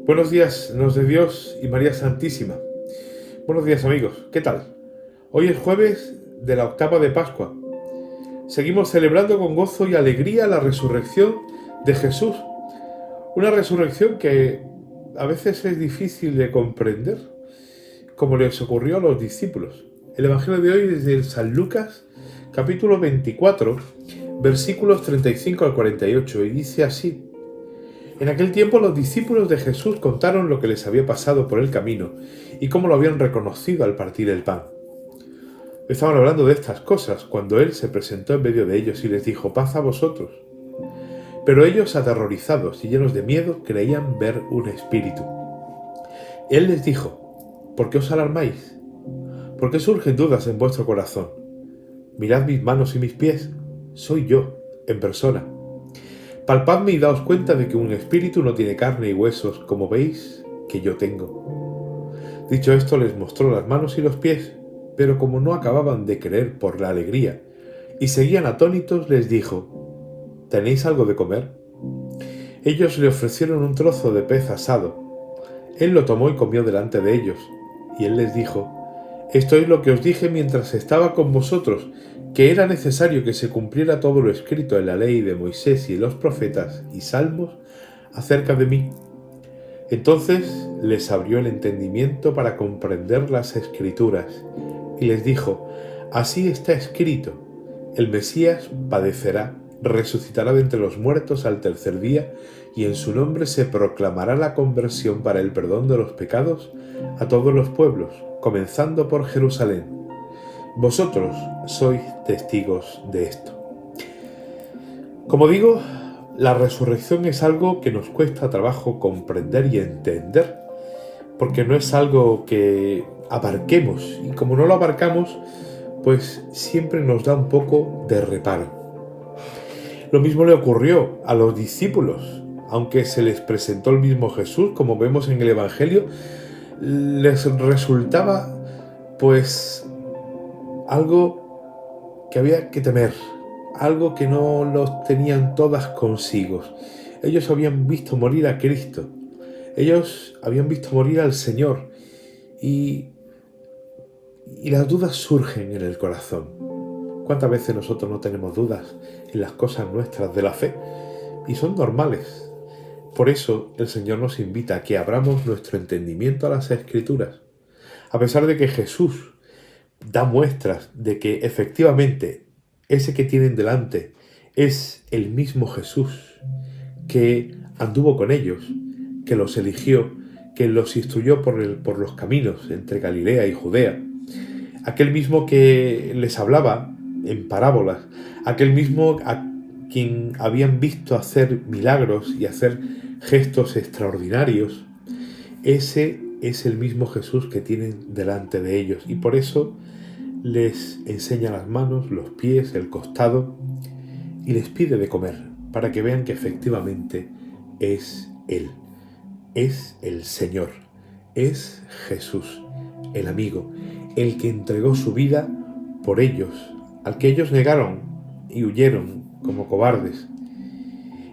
Buenos días, nos de Dios y María Santísima. Buenos días, amigos, ¿qué tal? Hoy es jueves de la octava de Pascua. Seguimos celebrando con gozo y alegría la resurrección de Jesús. Una resurrección que a veces es difícil de comprender, como les ocurrió a los discípulos. El Evangelio de hoy es de San Lucas, capítulo 24, versículos 35 al 48, y dice así: En aquel tiempo los discípulos de Jesús contaron lo que les había pasado por el camino y cómo lo habían reconocido al partir el pan. Estaban hablando de estas cosas cuando Él se presentó en medio de ellos y les dijo: paz a vosotros. Pero ellos, aterrorizados y llenos de miedo, creían ver un espíritu. Él les dijo: ¿por qué os alarmáis? ¿Por qué surgen dudas en vuestro corazón? Mirad mis manos y mis pies, soy yo, en persona. Palpadme y daos cuenta de que un espíritu no tiene carne y huesos, como veis que yo tengo. Dicho esto, les mostró las manos y los pies, pero como no acababan de creer por la alegría y seguían atónitos, les dijo: ¿tenéis algo de comer? Ellos le ofrecieron un trozo de pez asado. Él lo tomó y comió delante de ellos, y él les dijo: esto es lo que os dije mientras estaba con vosotros, que era necesario que se cumpliera todo lo escrito en la ley de Moisés y en los profetas y salmos acerca de mí. Entonces les abrió el entendimiento para comprender las escrituras, y les dijo: así está escrito, el Mesías padecerá, resucitará de entre los muertos al tercer día, y en su nombre se proclamará la conversión para el perdón de los pecados a todos los pueblos, comenzando por Jerusalén. Vosotros sois testigos de esto. Como digo, la resurrección es algo que nos cuesta trabajo comprender y entender, porque no es algo que abarquemos, y como no lo abarcamos, pues siempre nos da un poco de reparo. Lo mismo le ocurrió a los discípulos. Aunque se les presentó el mismo Jesús, como vemos en el Evangelio, les resultaba pues algo que había que temer, algo que no los tenían todas consigo. Ellos habían visto morir a Cristo, ellos habían visto morir al Señor, y las dudas surgen en el corazón. ¿Cuántas veces nosotros no tenemos dudas en las cosas nuestras de la fe? Y son normales. Por eso el Señor nos invita a que abramos nuestro entendimiento a las Escrituras. A pesar de que Jesús da muestras de que efectivamente ese que tienen delante es el mismo Jesús que anduvo con ellos, que los eligió, que los instruyó por los caminos entre Galilea y Judea, aquel mismo que les hablaba en parábolas, aquel mismo a quien habían visto hacer milagros y hacer gestos extraordinarios, ese es el mismo Jesús que tienen delante de ellos, y por eso les enseña las manos, los pies, el costado, y les pide de comer, para que vean que efectivamente es Él, es el Señor, es Jesús, el amigo, el que entregó su vida por ellos, al que ellos negaron y huyeron como cobardes.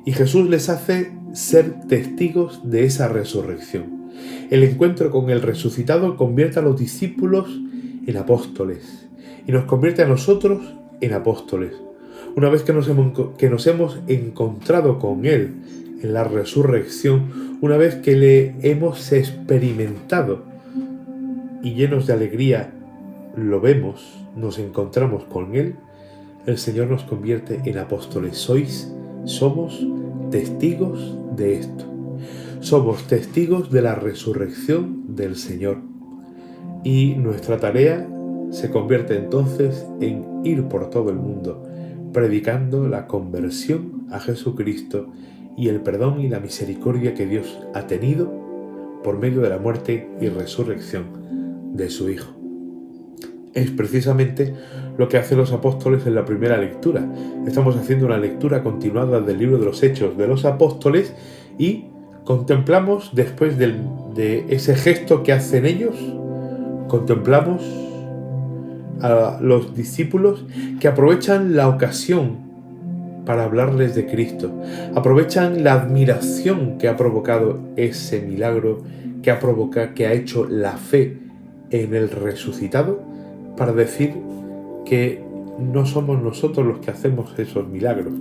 Y Jesús les hace ser testigos de esa resurrección. El encuentro con el resucitado convierte a los discípulos en apóstoles y nos convierte a nosotros en apóstoles. Una vez que nos hemos encontrado con Él en la resurrección, una vez que le hemos experimentado y llenos de alegría lo vemos, nos encontramos con Él, el Señor nos convierte en apóstoles. Somos testigos de esto. Somos testigos de la resurrección del Señor. Y nuestra tarea se convierte entonces en ir por todo el mundo, predicando la conversión a Jesucristo y el perdón y la misericordia que Dios ha tenido por medio de la muerte y resurrección de su Hijo. Es precisamente lo que hacen los apóstoles en la primera lectura. Estamos haciendo una lectura continuada del libro de los Hechos de los Apóstoles y contemplamos, después de ese gesto que hacen ellos, contemplamos a los discípulos que aprovechan la ocasión para hablarles de Cristo. Aprovechan la admiración que ha provocado ese milagro, que ha hecho la fe en el resucitado, para decir que no somos nosotros los que hacemos esos milagros,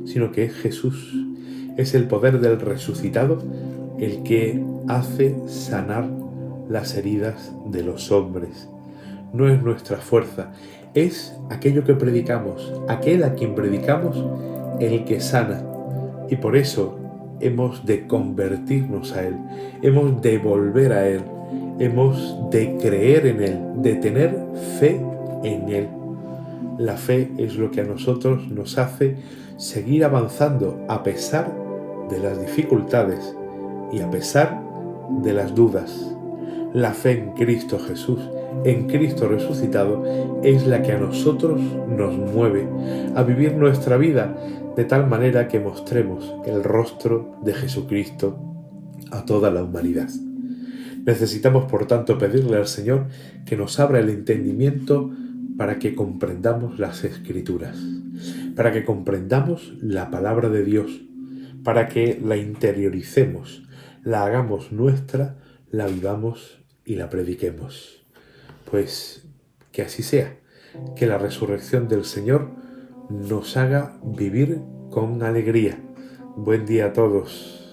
sino que es Jesús. Es el poder del resucitado el que hace sanar las heridas de los hombres. No es nuestra fuerza, es aquello que predicamos, aquel a quien predicamos, el que sana. Y por eso hemos de convertirnos a Él, hemos de volver a Él, hemos de creer en Él, de tener fe en Él. La fe es lo que a nosotros nos hace seguir avanzando a pesar de las dificultades y a pesar de las dudas. La fe en Cristo Jesús, en Cristo resucitado, es la que a nosotros nos mueve a vivir nuestra vida de tal manera que mostremos el rostro de Jesucristo a toda la humanidad. Necesitamos, por tanto, pedirle al Señor que nos abra el entendimiento para que comprendamos las Escrituras, para que comprendamos la palabra de Dios, para que la interioricemos, la hagamos nuestra, la vivamos y la prediquemos. Pues que así sea, que la resurrección del Señor nos haga vivir con alegría. Buen día a todos.